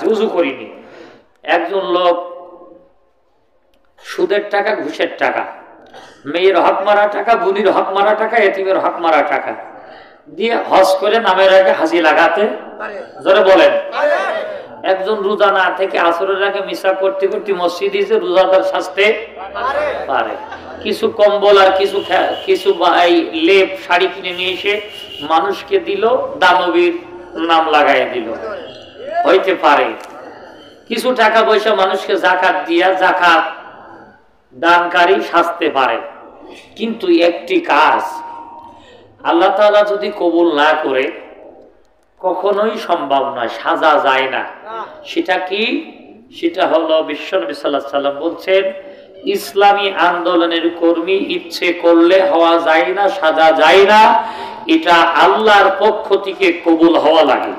আছে, উজু করিনি। একজন লোক সুদের টাকা, ঘুষের টাকা, মেয়ের হক মারা টাকা, বুনির হক মারা টাকা, এতিমের হক মারা টাকা দিয়ে হজ করে নামের আগে হাসি লাগাতে জোরে বলেন। একজন রোজা না থেকে আসরের আগে মিশা করতে করতে মসজিদে যে রোজাদার সাজতে পারে। কিছু কম্বল আর কিছু লেপ শাড়ি কিনে নিয়ে এসে মানুষকে দিল, দানবীর নাম লাগাই দিল, হইতে পারে। কিছু টাকা পয়সা মানুষকে জাকাত দিয়া জাকাত দানকারী সাজতে পারে। কিন্তু একটি কাজ আল্লাহ তাআলা যদি কবুল না করে কখনোই সম্ভব নয়, সাজা যায় না। সেটা কি? সেটা হলো বিশ্বনবী সাল্লাল্লাহু আলাইহি ওয়াসাল্লাম বলছেন, ইসলামী আন্দোলনের কর্মী ইচ্ছে করলে হওয়া যায় না, সাজা যায় না, এটা আল্লাহর পক্ষ থেকে কবুল হওয়া লাগে।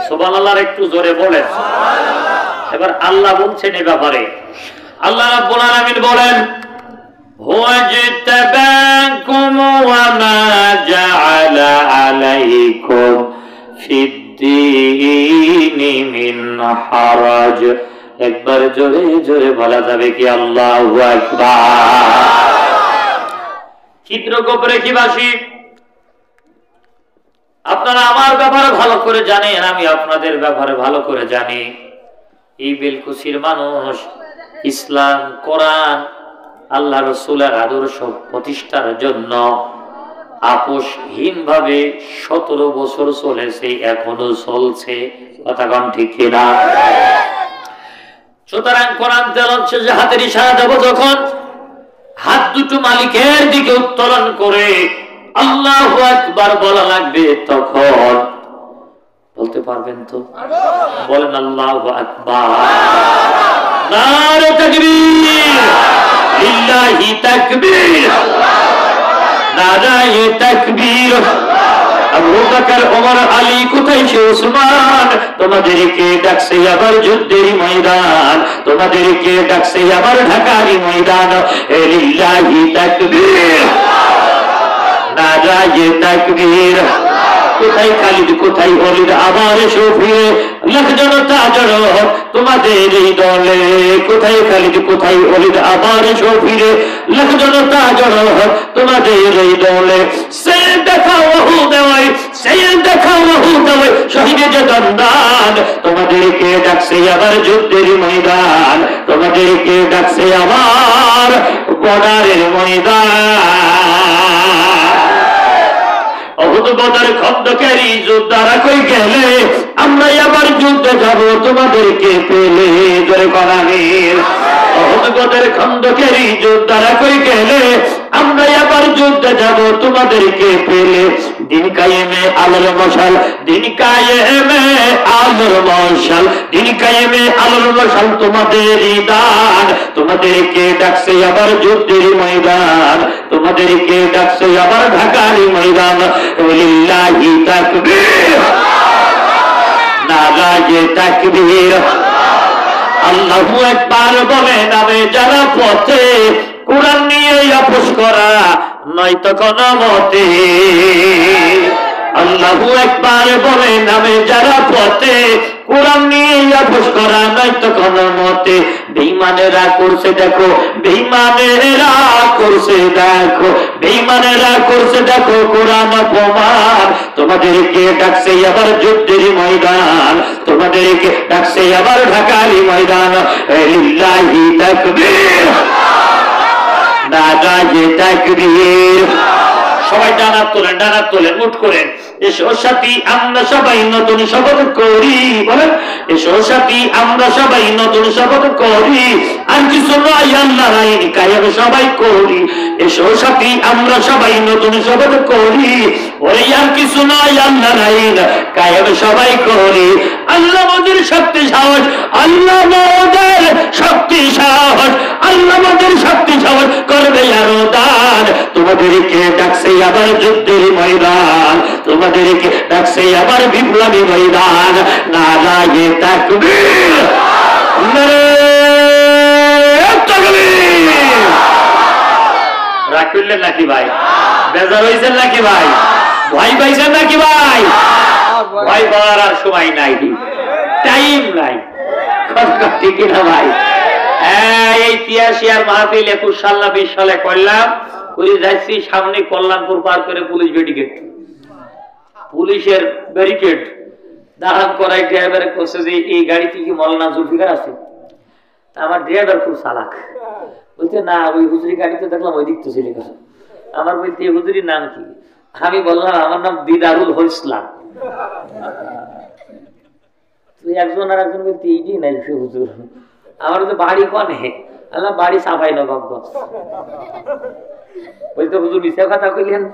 সুবহানাল্লাহ, একটু জোরে বলেন সুবহানাল্লাহ। এবার আল্লাহ বলছেন এ ব্যাপারে, আল্লাহ রাব্বুল আলামিন বলেন, ওয়াজতাবাকুম ওয়া মা জাআলা আলাইকুম ফিদ্দীনি মিন হারাজ। একবার জোরে জোরে বলা যাবে কি আল্লাহু আকবার। চিত্রকোপরেখিবাসী, আপনারা আমার ব্যাপারে ভালো করে জানেন, আমি আপনাদের ব্যাপারে ভালো করে জানি। এই বেলকুচির মানুষ ইসলাম, কোরআন, আল্লাহ রসুলের আদর্শ প্রতিষ্ঠার জন্য আপোষহীন ভাবে 17 বছর চলেছে, এখনো চলছে। কথা কম ঠিক কিনা? সুতরাং কোরআন তেলাওয়াত শেষে হাতের ইশারা দেব, যখন হাত দুটো মালিকের দিকে উত্তোলন করে আল্লাহু আকবার বলা লাগবে, তখন বলতে পারবেন তো? বলেন আল্লাহু আকবার। নারে তাকবীর, লিল্লাহি তাকবীর, নারায়ে তাকবীর। আবু বকর, ওমর, আলী কোথায় সে উসমান? তোমাদেরকে ডাকছে আবার যুদ্ধের ময়দান, তোমাদেরকে ডাকছে আবার ঢাকার ময়দান। লিল্লাহি তাকবীর, নারায়ে তাকবীর। কোথায় খালিদ, কোথায় ওলিদ? আবার এসো ফিরে, লাখ জনতা জড়ো তোমাদের এই দলে। কোথায় খালিদ, কোথায় ওলিদ? আবার এসো ফিরে, লাখ জনতা জড়ো তোমাদের এই দলে। সে দেখাও দেওয়াই, সে দেখাও দেওয়াই, শহীদে যে দন্দান। তোমাদেরকে ডাকছে আবার যুদ্ধের ময়দান, তোমাদেরকে ডাকছে আবার বর্ডারের ময়দান। খন্দকের যোদ্ধারা কই গেলে, আমরা আবার যুদ্ধে যাব তোমাদেরকে পেলে। জোরে করামের অহদগদের খন্দকের যোদ্ধারা কই গেলে, আমরা আবার যুদ্ধে যাব তোমাদেরকে পেলে। দিন কায়েমে আলোর মশাল, দিন কায়েমে আলোর মশাল, দিন কায়েমে আলোর মশাল তোমাদেরই দান। তোমাদেরকে ডাকছে আবার যুদ্ধের ময়দান, তোমাদেরকে ডাকছে আবার ঢাকার ময়দান। লিল্লাহি তাকবীর, নারায়ে তাকবীর। আল্লাহু আকবার বলে নামে যারা পথে, কোরআন নিয়ে আপোষ করা নয়তো কোনো মতে। আল্লাহু আকবার বলে নামে যারা পথে, কোরআন নিয়ে আপোষ করা নয়তো কোনো মতে। বেঈমানেরা করছে দেখো, বেঈমানেরা করছে দেখো, বেঈমানেরা করছে দেখো কোরআন অপমান। তোমাদেরকে ডাকছে আবার যুদ্ধের ময়দান, তোমাদেরকে ডাকছে আবার ঢাকার ময়দান। লিল্লাহি তাকবীর, নারায়ে তাকবীর। সবাই ডানা তোলেন, ডানা তোলেন, উঠ করেন। এসো সাথী আমরা সবাই নতুন শপথ করি, বলেন এসো সাথী আমরা সবাই নতুন শপথ করি। আর কিছু নয় আল্লাহর আইন কায়েম সবাই করি। এসো সাথী আমরা সবাই নতুন শপথ করি, ওরে আর কিছু নয় আল্লাহর আইন কায়েম সবাই করি। আল্লাহ আমাদের শক্তি সাহস, আল্লাহ আমাদের শক্তি সাহস, আল্লাহ আমাদের শক্তি সাহস করবে আরো দান। তোমাদেরকে ডাকছে আবার যুদ্ধের ময়দান, তোমাদেরকে ডাকছে আবার বিপ্লবী ময়দান। নারায়ে তাকবীর, নারায়ে তাকবীর। রাগ করলেন নাকি ভাই? বেজার হয়েছেন নাকি ভাই? ভয় পাইছেন নাকি ভাই? ভয় পাওয়ার আর সময় নাই। টাইম নাই। ঠিক না ভাই? এই 83 আর মাহফিল 21 সাল না 20 সালে করলাম, করে যাচ্ছি সামনে কল্যাণপুর পার করে পুলিশ ব্যারিকেড, পুলিশের ব্যারিকেড দাঁড়ান করাই ড্রাইভারে করছে যে এই গাড়িতে কি মৌলানা জুলফিকার আছে? আমার ড্রাইভার খুব চালাক, বলছে না ওই হুজুরি গাড়িতে দেখলাম ওই দিক তো ছিল। আমার বলতে এই হুজুরির নাম কি? আমি বললাম আমার নাম দিদারুল ইসলাম। তুই একজন আর একজন বলতে এইটাই নাই সে হুজুর। আমার তো বাড়ি কনে? আল্লাহ বাড়ি সাফাই নবাবগঞ্জ। বলতে হুজুর মিথ্যা কথা কইলেন?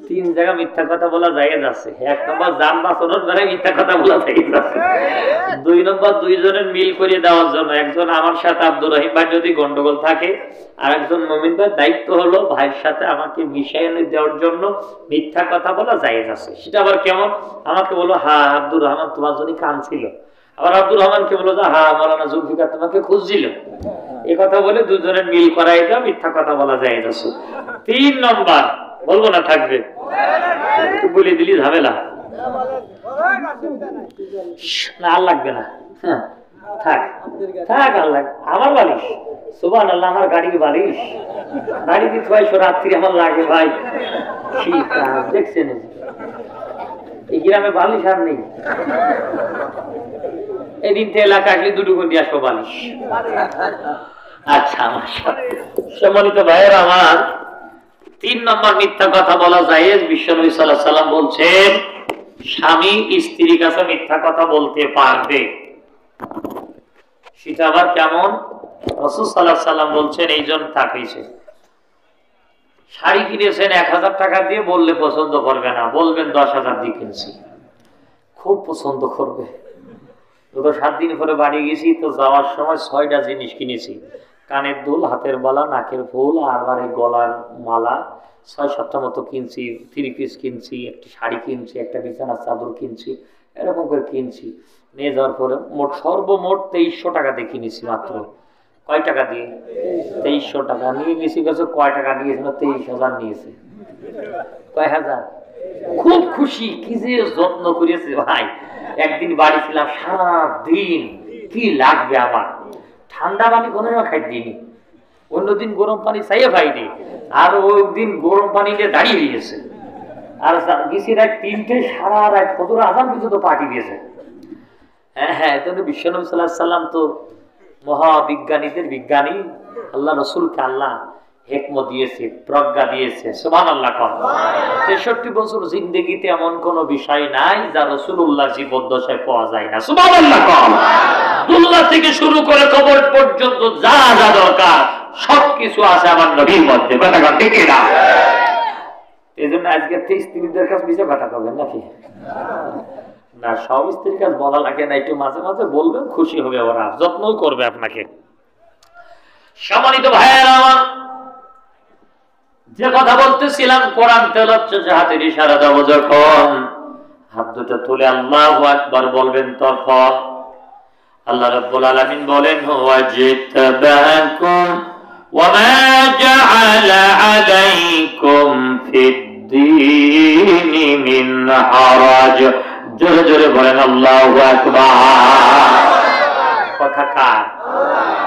3 জায়গা মিথ্যা কথা বলা জায়েজ আছে। 1 নম্বর যান বাঁচানোর বেলায় মিথ্যা কথা বলা জায়েজ আছে। 2 নম্বর দুইজনের মিল করিয়ে দেওয়ার জন্য, একজন আমার সাথে আব্দুর রহিম ভাই যদি গন্ডগোল থাকে, আর একজন মুমিন ভাই দায়িত্ব হলো ভাইয়ের সাথে আমাকে মিশাইয়ে দেওয়ার জন্য মিথ্যা কথা বলা জায়েজ আছে। সেটা আবার কেমন? আমাকে বলো হ্যাঁ আব্দুর রহমান তোমার জন্য কাঁদছিল, আবার আব্দুর রহমানকে বলো যে হ্যাঁ মাওলানা জুলফিকার তোমাকে খুঁজছিল। এই কথা বলে দুজনের মিল করাই দাও, মিথ্যা কথা বলা জায়েজ আছে। 3 নম্বর বলবো না থাকবে, বলে দিলি ঝামেলা না, আর লাগবে না, থাক থাক, আর লাগবে। আমার বালিশ সুবহানাল্লাহ, আমার গাড়ির বালিশ গাড়িতে ছয়শো রাত্রি আমার লাগে ভাই। দেখছেন এই গ্রামে বালিশ আর নেই। এদিন তো এলাকা আসলে 2 গুণ দিয়ে আসবো বালিশ। আচ্ছা আমার সম্মানিত ভাইয়েরা আমার, 3 নম্বর মিথ্যা কথা বলা জায়েজ। বিশ্বনবী সাল্লাল্লাহু আলাইহি সাল্লাম বলছেন স্বামী স্ত্রীর কাছে মিথ্যা কথা বলতে পারবে। সেটা আবার কেমন? রাসূল সাল্লাল্লাহু আলাইহি সাল্লাম বলছেন এইজন তাকাইছে, শাড়ি কিনেছেন 1000 টাকা দিয়ে, বললে পছন্দ করবে না, বলবেন 10,000 দিয়ে কিনছি, খুব পছন্দ করবে। তো 7 দিন পরে বাড়ি গেছি, তো যাওয়ার সময় 6টা জিনিস কিনেছি, কানের দুল, হাতের বালা, নাকের ফুল, আর গলার মালা, 6-7টা মতো কিনছি, 3 পিস কিনছি, একটা শাড়ি কিনছি, একটা বিছানার চাদর কিনছি, এরকম করে কিনছি। নিয়ে যাওয়ার পরে সর্বমোট 2300 টাকা দিয়ে কিনেছি মাত্র। কয় টাকা দিয়ে? 2300 টাকা নিয়ে গেছি। গেছে কয় টাকা নিয়েছিল? 23,000 নিয়েছে। কয় হাজার? খুব খুশি, কি যে যত্ন করেছে ভাই। একদিন বাড়ি ছিলাম, সারা দিন কি লাগবে আমার, ঠান্ডা পানি কোনো খাই দিইনি, অন্যদিন গরম পানি চাইয়ে পাইনি, আর ওই দিন গরম পানি নিয়ে দাঁড়িয়ে গেছে। আর গেছি রাত 3টে, সারা রাত ফজর আজান পর্যন্ত পার্টি দিয়েছে। হ্যাঁ, বিশ্বনবী সাল্লাল্লাহু আলাইহি সাল্লাম তো মহাবিজ্ঞানীদের বিজ্ঞানী। আল্লাহ রসুলকে আল্লাহ হিকমত দিয়েছে, প্রজ্ঞা দিয়েছে। সুবহানাল্লাহ। 63 বছর জিন্দেগিতে এমন কোন বিষয় নাই যা রাসূলুল্লাহ জীবদ্দশায় পাওয়া যায় না। সুবহানাল্লাহ। দুনিয়া থেকে শুরু করে কবর পর্যন্ত যা যা দরকার সবকিছু আছে আমার নবীর মধ্যে। কথা ঠিক না? এজন্য আজকে স্ত্রীদের কাছে বেশি কথা বলবেন নাকি? না, সব স্ত্রীর কাছে বলা লাগে না, একটু মাঝে মাঝে বলবেন, খুশি হবে, ওরা যত্নও করবে আপনাকে। সম্মানিত ভাইয়েরা আমার, যে কথা বলতেছিলাম, কোরআন তেলাওয়াত শেষে হাতের ইশারা দেব, যখন হাত দুটো তুলে আল্লাহু আকবার বলবেন, তখন আল্লাহ রাব্বুল আলামিন বলেন ওয়াজিতাবাকুম ওয়া মা জাআলা আলাইকুম ফিদ-দীনি মিন হারাজ। জোরে জোরে বলেন আল্লাহু আকবার। কথা কার?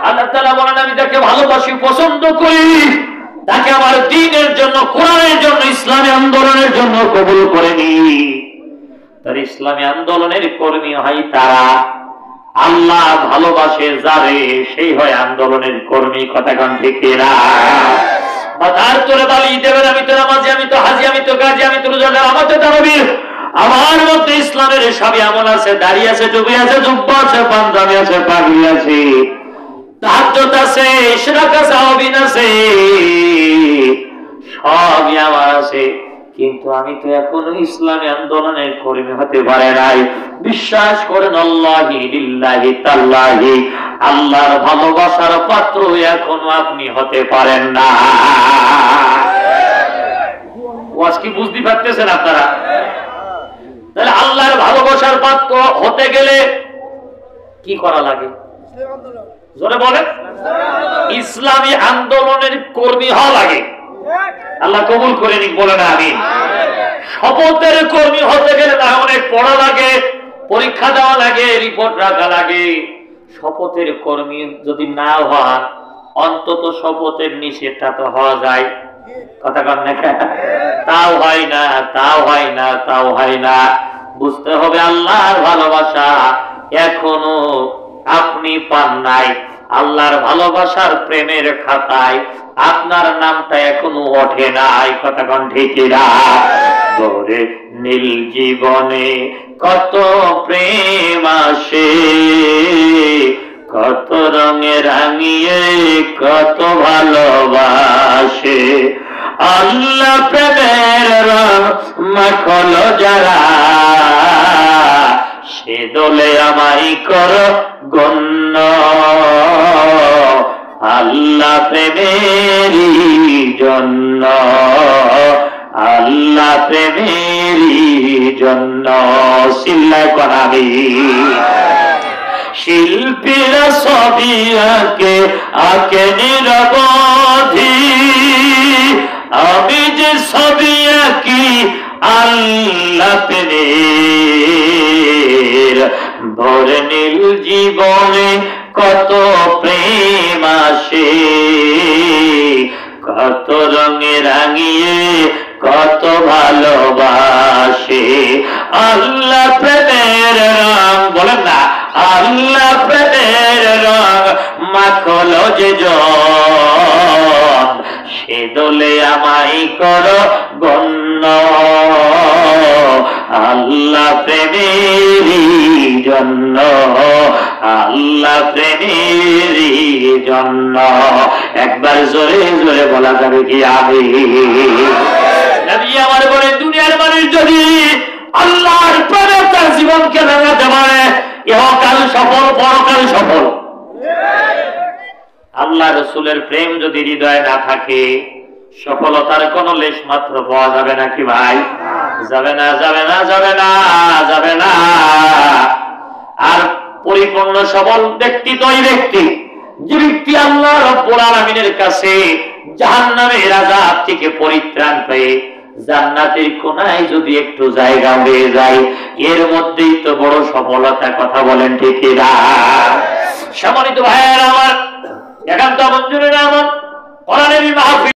আল্লাহ তাআলা বলেন আমি যাকে ভালোবাসি, পছন্দ করি, তাকে আমার দ্বীনের জন্য, কোরআনের জন্য, ইসলামী আন্দোলনের জন্য কবুল করে নি। তার ইসলামী আন্দোলনের কর্মী হয় তারা, আল্লাহ ভালোবাসে যারে, সেই হয় আন্দোলনের কর্মী। কথা কোন ঠিক না? মাথার তোরে বালি দেবেন, আমি তো নামাজি, আমি তো হাজি, আমি তো গাজী, আমি তো রোজাদার, আমার তো তারাবির, আমার মধ্যে ইসলামের সবই আমল আছে, দাড়ি আছে, টুপি আছে, জুব্বা আছে, পাঞ্জাবি আছে, পাগড়ি আছে, তাহাজ্জুদ আছে, ইশরাক আছে, আওবিন আছে, সবই আমার আছে। কিন্তু আমি তো এখনো ইসলামী আন্দোলনের কর্মী হতে পারে নাই। বিশ্বাস করেন আল্লাহি লিল্লাহি তাআল্লাহি, আল্লাহর ভালোবাসার পাত্র এখনো আপনি হতে পারেন না। ওয়াজ কি বুঝতে পারতেছেন আপনারা? তাহলে আল্লাহর ভালোবাসার পাত্র হতে গেলে কি করা লাগে? জোরে বলেন। ইসলামী আন্দোলনের কর্মী হওয়া লাগে। আল্লাহ কবুল করে নিক, বলেন আমিন। শপথের কর্মী হতে গেলে না অনেক পড়া লাগে, পরীক্ষা দেওয়া লাগে, রিপোর্ট রাখা লাগে। শপথের কর্মী যদি না হন, অন্তত শপথের নিষেধটা তো হওয়া যায়। কথা কন না? তাও হয় না, তাও হয় না, তাও হয় না। বুঝতে হবে আল্লাহর ভালোবাসা এখনো আপনি পান নাই। আল্লাহর ভালোবাসার প্রেমের খাতায় আপনার নামটা এখনো ওঠে নাই। কথা কন ঠিক না? ভোরে নীল জীবনে কত প্রেম আসে, কত রঙে রাঙিয়ে কত ভালোবাসে। আল্লাহ প্রেমের রং মাখলো যারা, সে দোলে আমায় করো গণ্য। আল্লাহ প্রেমেরই জন্য, আল্লাহ প্রেমেরই জন্য। সিল্লায় করাবি শিল্পীরা ছবি আঁকে, আঁকে নিরবধি। আমি যে ছবি আঁকি আল্লাহ প্রেমের। ভোরে নীল জীবনে কত প্রেম আসে, কত রঙে রাঙিয়ে কত ভালোবাসে। আল্লাহ প্রেমের রং, বলেন না, আল্লাহ প্রেমের রং মাখলো যে জন, সে দোলে আমায় করো গণ্য। আল্লাহ প্রেমেরই জন্য, আল্লাহ প্রেমেরই জন্য। একবার জোরে জোরে বলা যাবে কি আমি? নবী আমার বলে, দুনিয়ার মানুষ যদি আল্লাহর প্রেমে তার জীবনকে রাঙাতে পারে, ইহকাল সফল, পরকাল সফল। আল্লাহ রসুলের প্রেম যদি হৃদয়ে না থাকে, সফলতার কোন লেশ মাত্র পাওয়া যাবে নাকি ভাই? যাবে না, যাবে না, যাবে না, যাবে না। আর পরিপূর্ণ সফল ব্যক্তি তো ওই ব্যক্তি যে ব্যক্তি আল্লাহ রাব্বুল আলামিনের কাছে জাহান্নামের আযাব থেকে পরিত্রাণ পেয়ে জান্নাতের কোনায় যদি একটু জায়গা হয়ে যায়, এর মধ্যেই তো বড় সফলতা। কথা বলেন ঠিক না? সম্মানিত ভাইয়েরা আমার, একান্ত মঞ্জুরের আমার কোরআনের মাহফিল